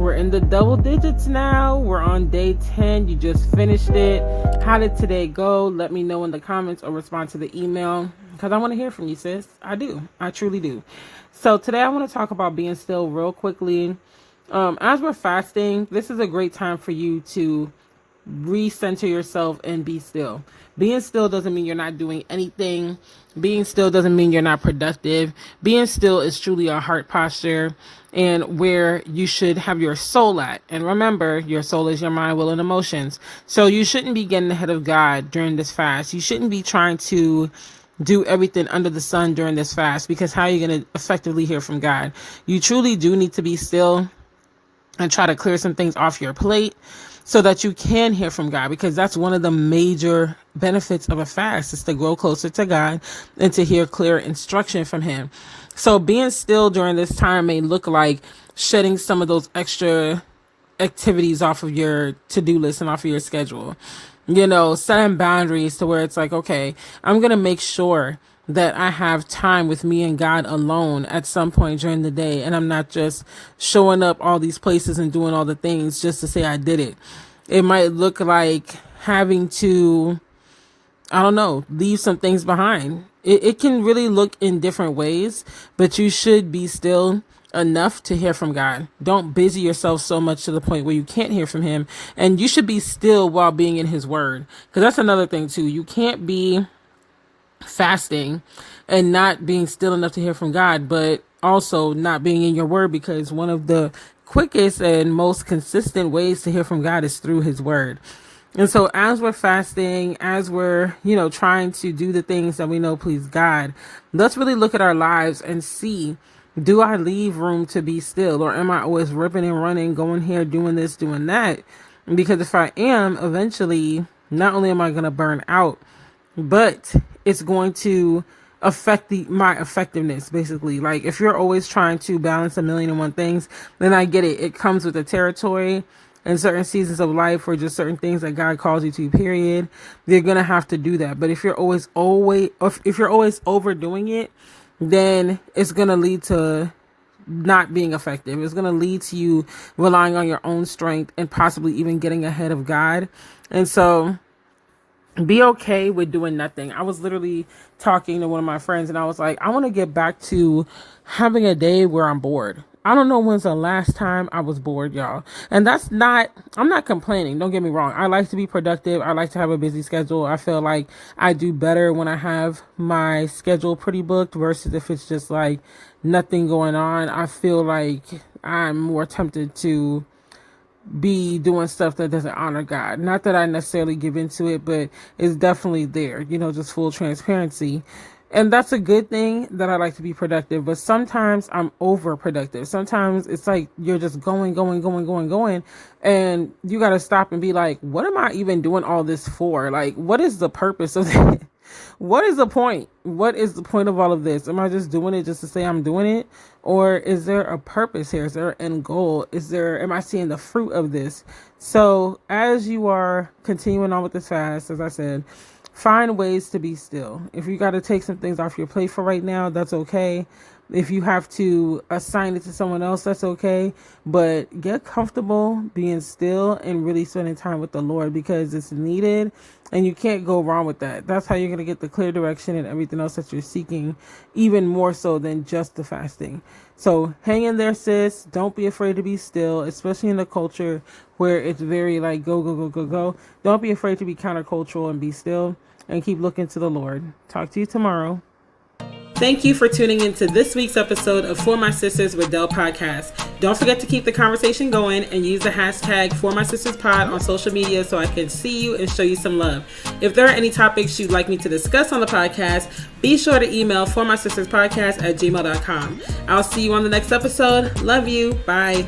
We're in the double digits now. We're on day 10. You just finished it. How did today go? Let me know in the comments or respond to the email because I want to hear from you, sis. I do. I truly do. So today I want to talk about being still real quickly. As we're fasting, this is a great time for you to recenter yourself and be still. Being still doesn't mean you're not doing anything. Being still doesn't mean you're not productive. Being still is truly a heart posture and where you should have your soul at. And remember, your soul is your mind, will, and emotions. So you shouldn't be getting ahead of God during this fast. You shouldn't be trying to do everything under the sun during this fast, because how are you going to effectively hear from God? You truly do need to be still and try to clear some things off your plate so that you can hear from God, because that's one of the major benefits of a fast, is to grow closer to God and to hear clear instruction from him. So being still during this time may look like shedding some of those extra activities off of your to-do list and off of your schedule. Setting boundaries to where it's like, okay, I'm going to make sure that I have time with me and God alone at some point during the day. And I'm not just showing up all these places and doing all the things just to say I did it. It might look like having to, leave some things behind. It can really look in different ways, but you should be still enough to hear from God. Don't busy yourself so much to the point where you can't hear from him. And you should be still while being in his word. Because that's another thing too. You can't be fasting and not being still enough to hear from God, but also not being in your word, because one of the quickest and most consistent ways to hear from God is through his word. And so as we're fasting, as we're, trying to do the things that we know please God, let's really look at our lives and see, do I leave room to be still, or am I always ripping and running, going here, doing this, doing that? Because if I am, eventually, not only am I going to burn out, but it's going to affect my effectiveness, basically. Like, if you're always trying to balance 1,000,001 things, then I get it. It comes with the territory and certain seasons of life, or just certain things that God calls you to, period. You're going to have to do that. But if you're always overdoing it, then it's going to lead to not being effective. It's going to lead to you relying on your own strength and possibly even getting ahead of God. And so be okay with doing nothing. I was literally talking to one of my friends and I was like, I want to get back to having a day where I'm bored. I don't know when's the last time I was bored, y'all. And I'm not complaining. Don't get me wrong. I like to be productive. I like to have a busy schedule. I feel like I do better when I have my schedule pretty booked versus if it's just like nothing going on. I feel like I'm more tempted to be doing stuff that doesn't honor God. Not that I necessarily give into it, but it's definitely there, just full transparency. And that's a good thing, that I like to be productive. But sometimes I'm overproductive. Sometimes it's like you're just going. And you got to stop and be like, what am I even doing all this for? Like, what is the purpose of it? What is the point? What is the point of all of this? Am I just doing it just to say I'm doing it? Or is there a purpose here? Is there an end goal? Am I seeing the fruit of this? So as you are continuing on with this fast, as I said, find ways to be still. If you got to take some things off your plate for right now, that's okay. If you have to assign it to someone else, that's okay. But get comfortable being still and really spending time with the Lord, because it's needed and you can't go wrong with that. That's how you're going to get the clear direction and everything else that you're seeking, even more so than just the fasting. So hang in there, sis. Don't be afraid to be still, especially in a culture where it's very like go. Don't be afraid to be countercultural and be still, and keep looking to the Lord. Talk to you tomorrow. Thank you for tuning into this week's episode of For My Sisters Rondelle podcast. Don't forget to keep the conversation going and use the hashtag ForMySistersPod on social media so I can see you and show you some love. If there are any topics you'd like me to discuss on the podcast, be sure to email ForMySistersPodcast@gmail.com. I'll see you on the next episode. Love you. Bye.